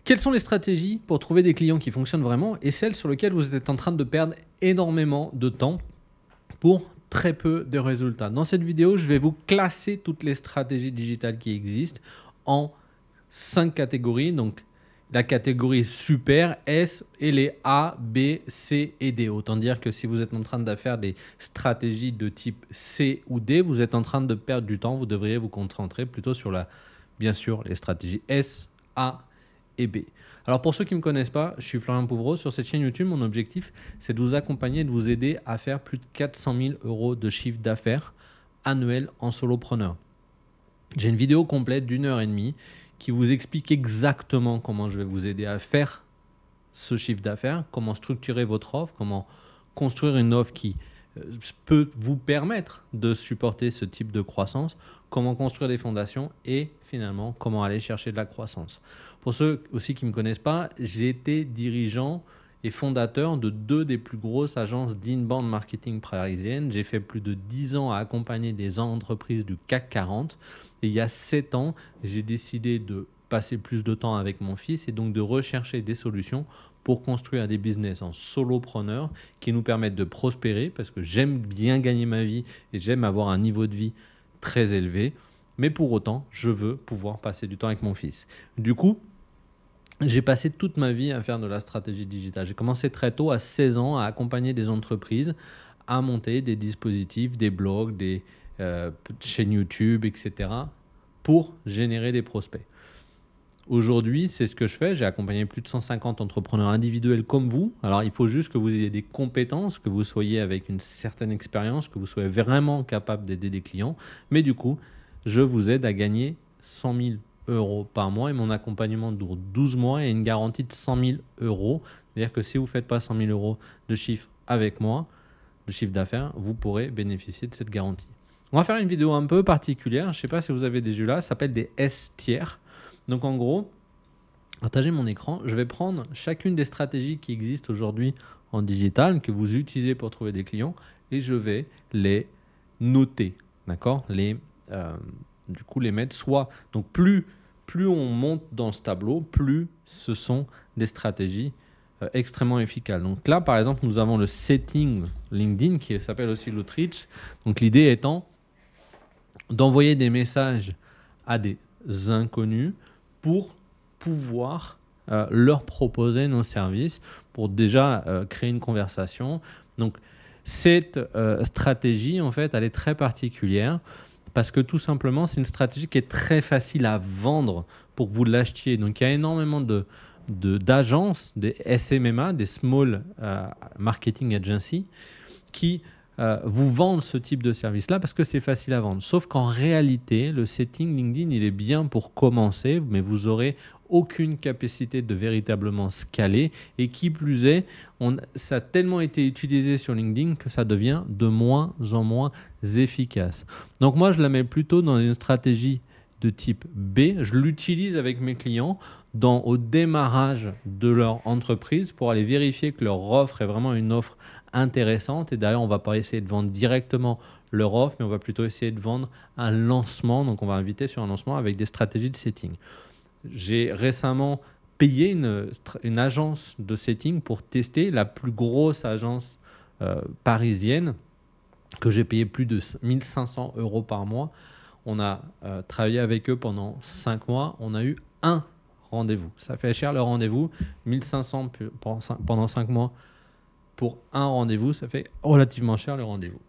Quelles sont les stratégies pour trouver des clients qui fonctionnent vraiment et celles sur lesquelles vous êtes en train de perdre énormément de temps pour très peu de résultats? Dans cette vidéo, je vais vous classer toutes les stratégies digitales qui existent en 5 catégories. Donc, la catégorie super, S et les A, B, C et D. Autant dire que si vous êtes en train de faire des stratégies de type C ou D, vous êtes en train de perdre du temps. Vous devriez vous concentrer plutôt sur bien sûr, les stratégies S, A et B. Alors pour ceux qui ne me connaissent pas, je suis Florian Pouvreau. Sur cette chaîne YouTube, mon objectif, c'est de vous accompagner et de vous aider à faire plus de 400 000 € de chiffre d'affaires annuel en solopreneur. J'ai une vidéo complète d'1h30 qui vous explique exactement comment je vais vous aider à faire ce chiffre d'affaires, comment structurer votre offre, comment construire une offre qui peut vous permettre de supporter ce type de croissance, comment construire des fondations et finalement comment aller chercher de la croissance. Pour ceux aussi qui ne me connaissent pas, j'ai été dirigeant et fondateur de 2 des plus grosses agences d'inbound marketing parisiennes. J'ai fait plus de 10 ans à accompagner des entreprises du CAC 40. Et il y a 7 ans, j'ai décidé de passer plus de temps avec mon fils et donc de rechercher des solutions pour construire des business en solopreneur qui nous permettent de prospérer parce que j'aime bien gagner ma vie et j'aime avoir un niveau de vie très élevé. Mais pour autant, je veux pouvoir passer du temps avec mon fils. Du coup, j'ai passé toute ma vie à faire de la stratégie digitale. J'ai commencé très tôt, à 16 ans, à accompagner des entreprises à monter des dispositifs, des blogs, des chaînes YouTube, etc. pour générer des prospects. Aujourd'hui, c'est ce que je fais. J'ai accompagné plus de 150 entrepreneurs individuels comme vous. Alors, il faut juste que vous ayez des compétences, que vous soyez avec une certaine expérience, que vous soyez vraiment capable d'aider des clients. Mais du coup, je vous aide à gagner 100 000 € par mois et mon accompagnement dure 12 mois et une garantie de 100 000 €. C'est-à-dire que si vous ne faites pas 100 000 € de chiffre avec moi, de chiffre d'affaires, vous pourrez bénéficier de cette garantie. On va faire une vidéo un peu particulière. Je ne sais pas si vous avez déjà vu là. Ça s'appelle des S tiers. Donc en gros, partagez mon écran. Je vais prendre chacune des stratégies qui existent aujourd'hui en digital, que vous utilisez pour trouver des clients, et je vais les noter. D'accord ? Du coup, les mettre soit. Donc plus on monte dans ce tableau, plus ce sont des stratégies extrêmement efficaces. Donc là, par exemple, nous avons le setting LinkedIn qui s'appelle aussi l'outreach. Donc l'idée étant d'envoyer des messages à des inconnus pour pouvoir leur proposer nos services, pour déjà créer une conversation. Donc cette stratégie, en fait, elle est très particulière parce que tout simplement, c'est une stratégie qui est très facile à vendre pour que vous l'achetiez. Donc il y a énormément d'agences, des SMMA, des Small Marketing Agency, qui vous vendent ce type de service-là parce que c'est facile à vendre. Sauf qu'en réalité, le setting LinkedIn, il est bien pour commencer, mais vous n'aurez aucune capacité de véritablement scaler. Et qui plus est, ça a tellement été utilisé sur LinkedIn que ça devient de moins en moins efficace. Donc moi, je la mets plutôt dans une stratégie de type B. Je l'utilise avec mes clients au démarrage de leur entreprise pour aller vérifier que leur offre est vraiment une offre intéressante. Et d'ailleurs, on ne va pas essayer de vendre directement leur offre, mais on va plutôt essayer de vendre un lancement. Donc, on va inviter sur un lancement avec des stratégies de setting. J'ai récemment payé une agence de setting pour tester, la plus grosse agence parisienne, que j'ai payé plus de 1 500 € par mois. On a travaillé avec eux pendant 5 mois. On a eu un rendez-vous. Ça fait cher le rendez-vous. 1 500 pendant 5 mois pour un rendez-vous, ça fait relativement cher le rendez-vous.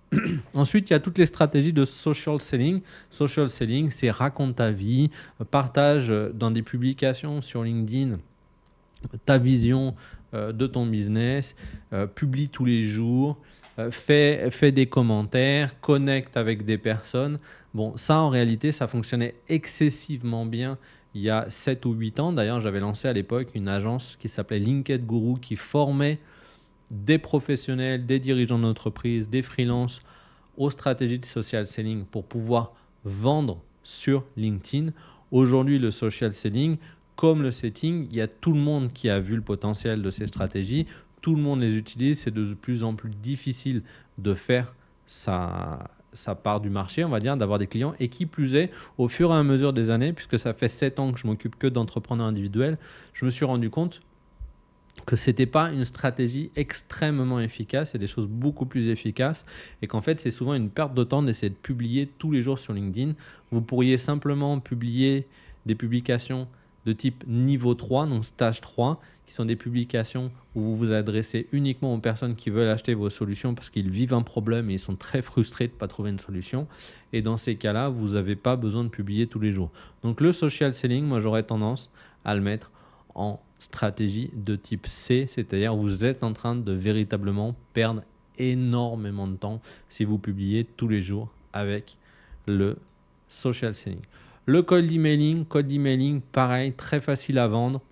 Ensuite, il y a toutes les stratégies de social selling. Social selling, c'est raconte ta vie, partage dans des publications sur LinkedIn ta vision de ton business, publie tous les jours, fais des commentaires, connecte avec des personnes. Bon, ça en réalité, ça fonctionnait excessivement bien il y a 7 ou 8 ans. D'ailleurs, j'avais lancé à l'époque une agence qui s'appelait LinkedIn Guru qui formait des professionnels, des dirigeants d'entreprise, des freelances aux stratégies de social selling pour pouvoir vendre sur LinkedIn. Aujourd'hui, le social selling, comme le setting, il y a tout le monde qui a vu le potentiel de ces stratégies. Tout le monde les utilise. C'est de plus en plus difficile de faire ça part du marché, on va dire, d'avoir des clients. Et qui plus est, au fur et à mesure des années, puisque ça fait 7 ans que je m'occupe que d'entrepreneurs individuels, je me suis rendu compte que ce n'était pas une stratégie extrêmement efficace, il y a des choses beaucoup plus efficaces et qu'en fait c'est souvent une perte de temps d'essayer de publier tous les jours sur LinkedIn. Vous pourriez simplement publier des publications de type niveau 3, donc stage 3, qui sont des publications où vous vous adressez uniquement aux personnes qui veulent acheter vos solutions parce qu'ils vivent un problème et ils sont très frustrés de ne pas trouver une solution. Et dans ces cas-là, vous n'avez pas besoin de publier tous les jours. Donc le social selling, moi j'aurais tendance à le mettre en stratégie de type C, c'est-à-dire vous êtes en train de véritablement perdre énormément de temps si vous publiez tous les jours avec le social selling. Le cold emailing, pareil, très facile à vendre.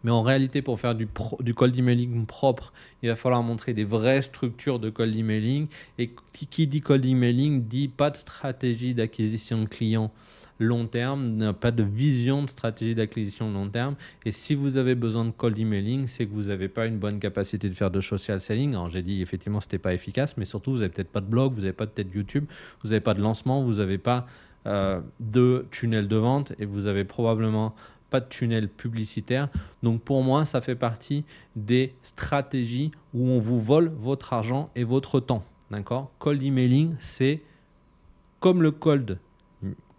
Mais en réalité, pour faire du cold emailing propre, il va falloir montrer des vraies structures de cold emailing. Et qui dit cold emailing dit pas de stratégie d'acquisition de clients long terme, pas de vision de stratégie d'acquisition long terme. Et si vous avez besoin de cold emailing, c'est que vous n'avez pas une bonne capacité de faire de social selling. Alors j'ai dit effectivement ce n'était pas efficace, mais surtout vous n'avez peut-être pas de blog, vous n'avez pas de tête YouTube, vous n'avez pas de lancement, vous n'avez pas de tunnel de vente et vous avez probablement pas de tunnel publicitaire. Donc pour moi, ça fait partie des stratégies où on vous vole votre argent et votre temps. D'accord ? Cold emailing, c'est comme le cold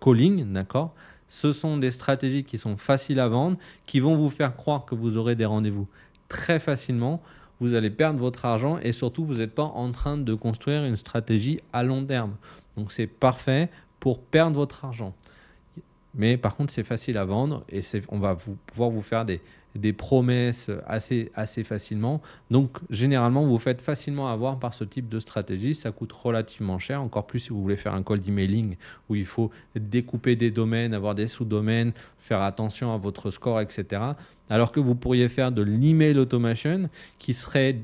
calling, d'accord ? Ce sont des stratégies qui sont faciles à vendre, qui vont vous faire croire que vous aurez des rendez-vous très facilement. Vous allez perdre votre argent et surtout, vous n'êtes pas en train de construire une stratégie à long terme. Donc c'est parfait pour perdre votre argent. Mais par contre, c'est facile à vendre et on va pouvoir vous faire des promesses assez facilement. Donc, généralement, vous vous faites facilement avoir par ce type de stratégie. Ça coûte relativement cher, encore plus si vous voulez faire un cold emailing où il faut découper des domaines, avoir des sous-domaines, faire attention à votre score, etc. Alors que vous pourriez faire de l'email automation qui serait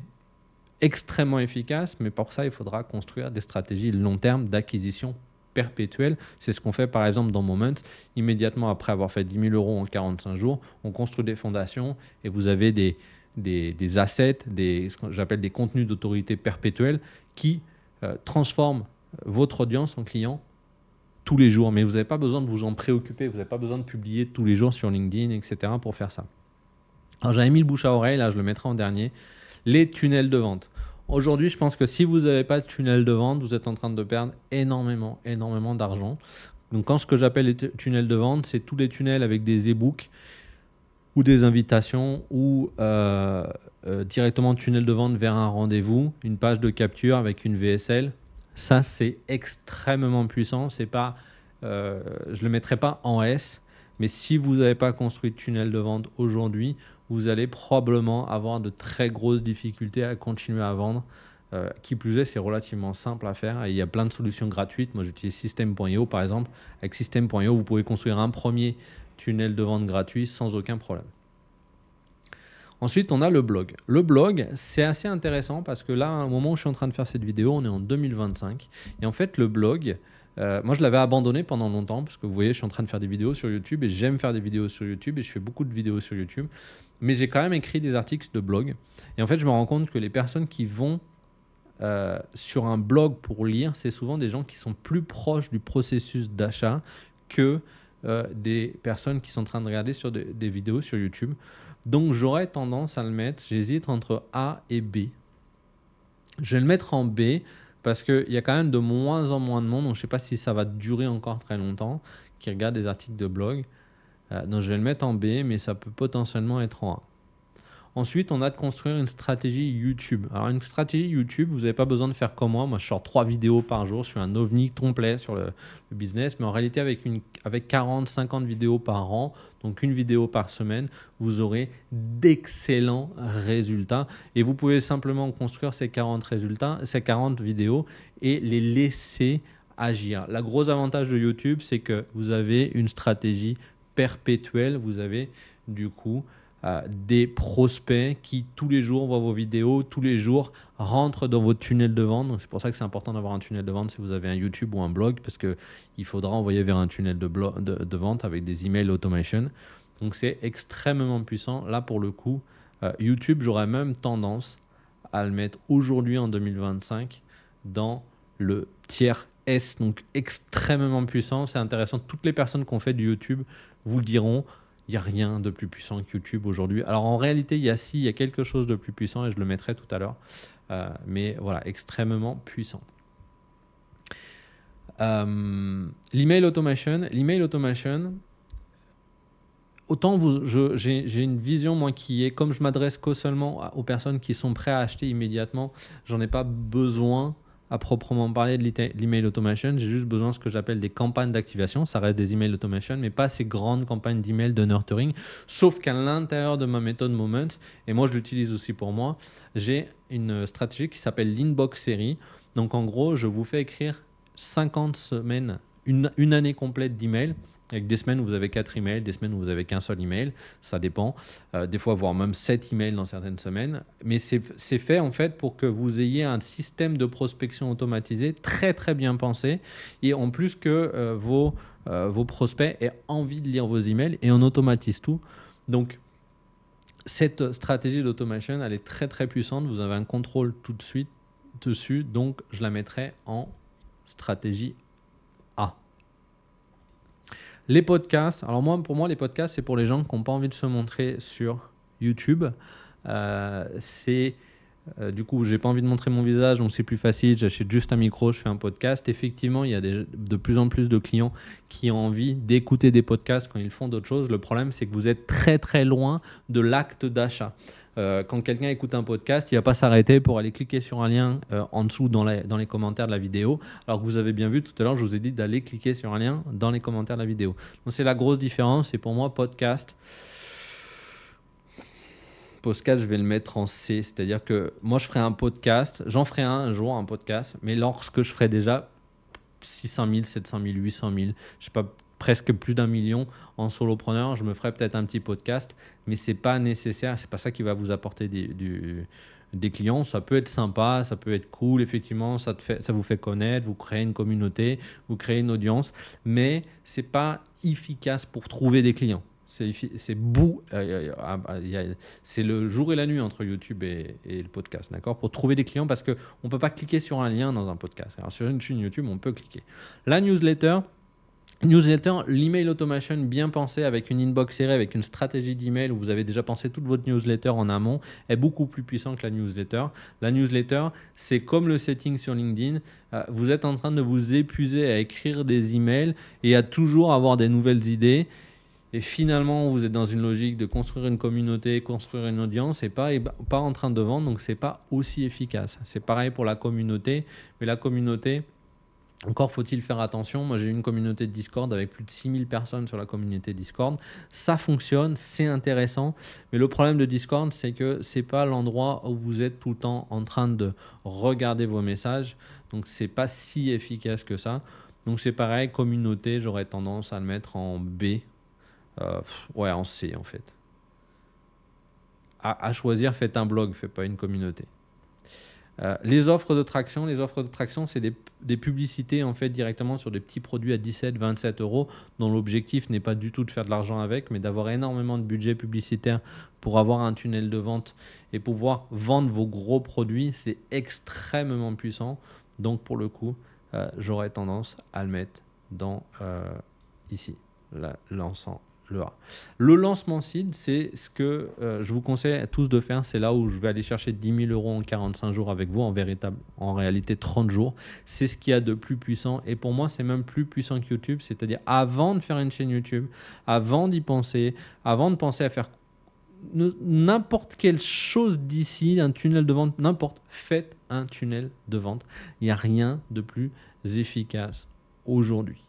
extrêmement efficace, mais pour ça, il faudra construire des stratégies long terme d'acquisition perpétuelle. C'est ce qu'on fait par exemple dans Moments. Immédiatement après avoir fait 10 000 euros en 45 jours, on construit des fondations et vous avez des assets, ce que j'appelle des contenus d'autorité perpétuelle qui transforment votre audience en client tous les jours. Mais vous n'avez pas besoin de vous en préoccuper, vous n'avez pas besoin de publier tous les jours sur LinkedIn, etc. pour faire ça. Alors j'avais mis le bouche à oreille, là je le mettrai en dernier. Les tunnels de vente. Aujourd'hui, je pense que si vous n'avez pas de tunnel de vente, vous êtes en train de perdre énormément d'argent. Donc, ce que j'appelle les tunnels de vente, c'est tous les tunnels avec des e-books ou des invitations ou directement tunnel de vente vers un rendez-vous, une page de capture avec une VSL. Ça, c'est extrêmement puissant. C'est pas, je ne le mettrai pas en S, mais si vous n'avez pas construit de tunnel de vente aujourd'hui, vous allez probablement avoir de très grosses difficultés à continuer à vendre. Qui plus est, c'est relativement simple à faire et il y a plein de solutions gratuites. Moi, j'utilise System.io par exemple. Avec System.io, vous pouvez construire un premier tunnel de vente gratuit sans aucun problème. Ensuite, on a le blog. Le blog, c'est assez intéressant parce que là, au moment où je suis en train de faire cette vidéo, on est en 2025. Et en fait, le blog, moi, je l'avais abandonné pendant longtemps parce que vous voyez, je suis en train de faire des vidéos sur YouTube et j'aime faire des vidéos sur YouTube et je fais beaucoup de vidéos sur YouTube. Mais j'ai quand même écrit des articles de blog. Et en fait, je me rends compte que les personnes qui vont sur un blog pour lire, c'est souvent des gens qui sont plus proches du processus d'achat que des personnes qui sont en train de regarder sur des vidéos sur YouTube. Donc, j'aurais tendance à le mettre, j'hésite entre A et B. Je vais le mettre en B parce qu'il y a quand même de moins en moins de monde, donc je ne sais pas si ça va durer encore très longtemps, qui regarde des articles de blog. Donc, je vais le mettre en B, mais ça peut potentiellement être en A. Ensuite, on a de construire une stratégie YouTube. Alors, une stratégie YouTube, vous n'avez pas besoin de faire comme moi. Moi, je sors 3 vidéos par jour. Je suis un ovni complet sur le business. Mais en réalité, avec 40, 50 vidéos par an, donc une vidéo par semaine, vous aurez d'excellents résultats. Et vous pouvez simplement construire ces 40 vidéos et les laisser agir. Le gros avantage de YouTube, c'est que vous avez une stratégie perpétuelle. Vous avez du coup des prospects qui tous les jours voient vos vidéos, tous les jours rentrent dans votre tunnel de vente. Donc c'est pour ça que c'est important d'avoir un tunnel de vente si vous avez un YouTube ou un blog parce qu'il faudra envoyer vers un tunnel de vente avec des emails automation. Donc c'est extrêmement puissant. Là pour le coup, YouTube, j'aurais même tendance à le mettre aujourd'hui en 2025 dans le tier S, donc extrêmement puissant. C'est intéressant. Toutes les personnes qui ont fait du YouTube vous le diront. Il n'y a rien de plus puissant que YouTube aujourd'hui. Alors en réalité, il y a quelque chose de plus puissant et je le mettrai tout à l'heure. Mais voilà, extrêmement puissant. L'email automation. Autant j'ai une vision, moi, qui est, comme je m'adresse qu'aux seulement aux personnes qui sont prêtes à acheter immédiatement, j'en ai pas besoin à proprement parler de l'email automation. J'ai juste besoin de ce que j'appelle des campagnes d'activation. Ça reste des email automation, mais pas ces grandes campagnes d'email de nurturing. Sauf qu'à l'intérieur de ma méthode Moments, et moi je l'utilise aussi pour moi, j'ai une stratégie qui s'appelle l'inbox série. Donc en gros, je vous fais écrire 50 semaines, une année complète d'emails. Avec des semaines où vous avez 4 emails, des semaines où vous avez qu'un seul email, ça dépend. Des fois, voire même 7 emails dans certaines semaines. Mais c'est fait en fait pour que vous ayez un système de prospection automatisé très très bien pensé. Et en plus que vos prospects aient envie de lire vos emails et on automatise tout. Donc, cette stratégie d'automation, elle est très très puissante. Vous avez un contrôle tout de suite dessus. Donc, je la mettrai en stratégie A. Les podcasts. Alors pour moi, les podcasts, c'est pour les gens qui n'ont pas envie de se montrer sur YouTube. Du coup, j'ai pas envie de montrer mon visage, donc c'est plus facile. J'achète juste un micro, je fais un podcast. Effectivement, il y a de plus en plus de clients qui ont envie d'écouter des podcasts quand ils font d'autres choses. Le problème, c'est que vous êtes très très loin de l'acte d'achat. Quand quelqu'un écoute un podcast, il ne va pas s'arrêter pour aller cliquer sur un lien en dessous dans les commentaires de la vidéo. Alors que vous avez bien vu tout à l'heure, je vous ai dit d'aller cliquer sur un lien dans les commentaires de la vidéo. Donc c'est la grosse différence. Et pour moi, podcast, je vais le mettre en C. C'est-à-dire que moi, je ferai un podcast. J'en ferai un jour, un podcast. Mais lorsque je ferai déjà 600 000, 700 000, 800 000, je ne sais pas, presque plus d'1 million en solopreneur, je me ferai peut-être un petit podcast, mais c'est pas nécessaire, c'est pas ça qui va vous apporter des clients. Ça peut être sympa, ça peut être cool, effectivement, ça vous fait connaître, vous créez une communauté, vous créez une audience, mais c'est pas efficace pour trouver des clients. C'est le jour et la nuit entre YouTube et le podcast, d'accord? Pour trouver des clients, parce qu'on ne peut pas cliquer sur un lien dans un podcast. Alors sur une chaîne YouTube, on peut cliquer. La newsletter, l'email automation bien pensé avec une inbox serrée, avec une stratégie d'email où vous avez déjà pensé toute votre newsletter en amont, est beaucoup plus puissant que la newsletter. La newsletter, c'est comme le setting sur LinkedIn. Vous êtes en train de vous épuiser à écrire des emails et à toujours avoir des nouvelles idées. Et finalement, vous êtes dans une logique de construire une communauté, construire une audience et pas en train de vendre. Donc, ce n'est pas aussi efficace. C'est pareil pour la communauté. Mais la communauté, encore faut-il faire attention. Moi, j'ai une communauté de Discord avec plus de 6000 personnes sur la communauté Discord. Ça fonctionne, c'est intéressant. Mais le problème de Discord, c'est que ce n'est pas l'endroit où vous êtes tout le temps en train de regarder vos messages. Donc, ce n'est pas si efficace que ça. Donc, c'est pareil, communauté, j'aurais tendance à le mettre en B. En C, en fait. À choisir, faites un blog, faites pas une communauté. Les offres de traction, c'est des publicités en fait directement sur des petits produits à 17, 27 euros dont l'objectif n'est pas du tout de faire de l'argent avec, mais d'avoir énormément de budget publicitaire pour avoir un tunnel de vente et pouvoir vendre vos gros produits. C'est extrêmement puissant. Donc pour le coup, j'aurais tendance à le mettre dans ici, l'ensemble. Le lancement seed, c'est ce que je vous conseille à tous de faire. C'est là où je vais aller chercher 10 000 euros en 45 jours avec vous, en réalité 30 jours. C'est ce qu'il y a de plus puissant. Et pour moi, c'est même plus puissant que YouTube. C'est-à-dire, avant de faire une chaîne YouTube, avant d'y penser, avant de penser à faire n'importe quelle chose d'ici, un tunnel de vente, faites un tunnel de vente. Il n'y a rien de plus efficace aujourd'hui.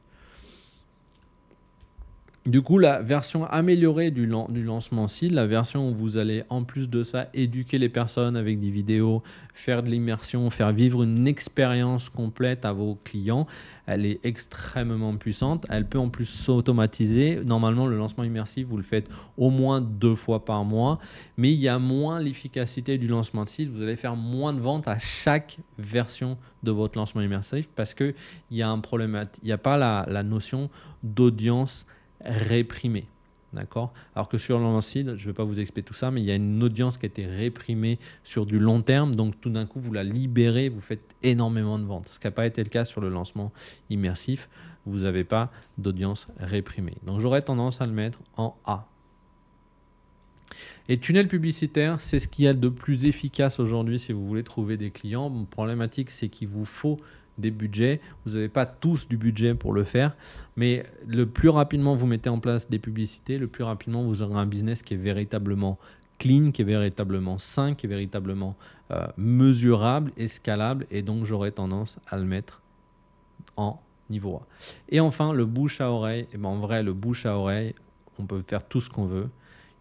Du coup, la version améliorée du lancement seed, la version où vous allez en plus de ça éduquer les personnes avec des vidéos, faire de l'immersion, faire vivre une expérience complète à vos clients, elle est extrêmement puissante. Elle peut en plus s'automatiser. Normalement, le lancement immersif, vous le faites au moins 2 fois par mois, mais il y a moins l'efficacité du lancement de site. Vous allez faire moins de ventes à chaque version de votre lancement immersif parce qu'il y a un problème, il n'y a pas la notion d'audience réprimée. D'accord? Alors que sur Lancid, je ne vais pas vous expliquer tout ça, mais il y a une audience qui a été réprimée sur du long terme. Donc tout d'un coup, vous la libérez, vous faites énormément de ventes. Ce qui n'a pas été le cas sur le lancement immersif. Vous n'avez pas d'audience réprimée. Donc j'aurais tendance à le mettre en A. Et tunnel publicitaire, c'est ce qu'il y a de plus efficace aujourd'hui si vous voulez trouver des clients. Mon problématique, c'est qu'il vous faut des budgets. Vous n'avez pas tous du budget pour le faire, mais le plus rapidement vous mettez en place des publicités, le plus rapidement vous aurez un business qui est véritablement clean, qui est véritablement sain, qui est véritablement mesurable et scalable. Et donc, j'aurais tendance à le mettre en niveau A. Et enfin, le bouche à oreille. Et ben, en vrai, le bouche à oreille, on peut faire tout ce qu'on veut.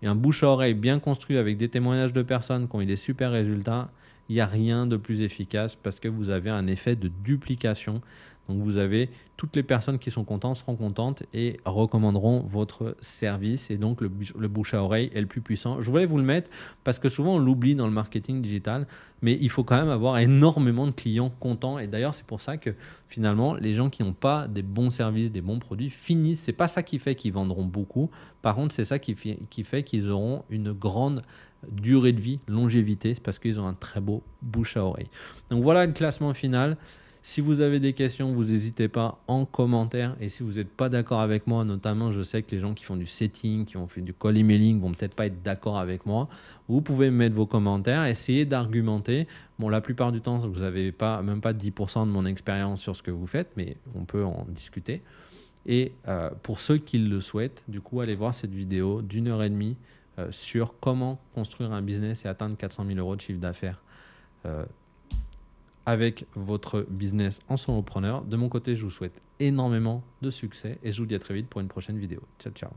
Et un bouche à oreille bien construit avec des témoignages de personnes qui ont eu des super résultats, il n'y a rien de plus efficace parce que vous avez un effet de duplication. Donc vous avez toutes les personnes qui sont contentes seront contentes et recommanderont votre service. Et donc le bouche à oreille est le plus puissant. Je voulais vous le mettre parce que souvent on l'oublie dans le marketing digital, mais il faut quand même avoir énormément de clients contents. Et d'ailleurs c'est pour ça que finalement les gens qui n'ont pas des bons services, des bons produits finissent. C'est pas ça qui fait qu'ils vendront beaucoup. Par contre c'est ça qui fait qu'ils auront une grande durée de vie, longévité, c'est parce qu'ils ont un très beau bouche à oreille. Donc voilà le classement final. Si vous avez des questions, vous n'hésitez pas en commentaire. Et si vous n'êtes pas d'accord avec moi, notamment je sais que les gens qui font du setting, qui ont fait du call emailing vont peut-être pas être d'accord avec moi. Vous pouvez me mettre vos commentaires, essayez d'argumenter. Bon, la plupart du temps, vous n'avez même pas 10% de mon expérience sur ce que vous faites, mais on peut en discuter. Et pour ceux qui le souhaitent, du coup, allez voir cette vidéo d'1h30 sur comment construire un business et atteindre 400 000 € de chiffre d'affaires avec votre business en solopreneur. De mon côté, je vous souhaite énormément de succès et je vous dis à très vite pour une prochaine vidéo. Ciao, ciao.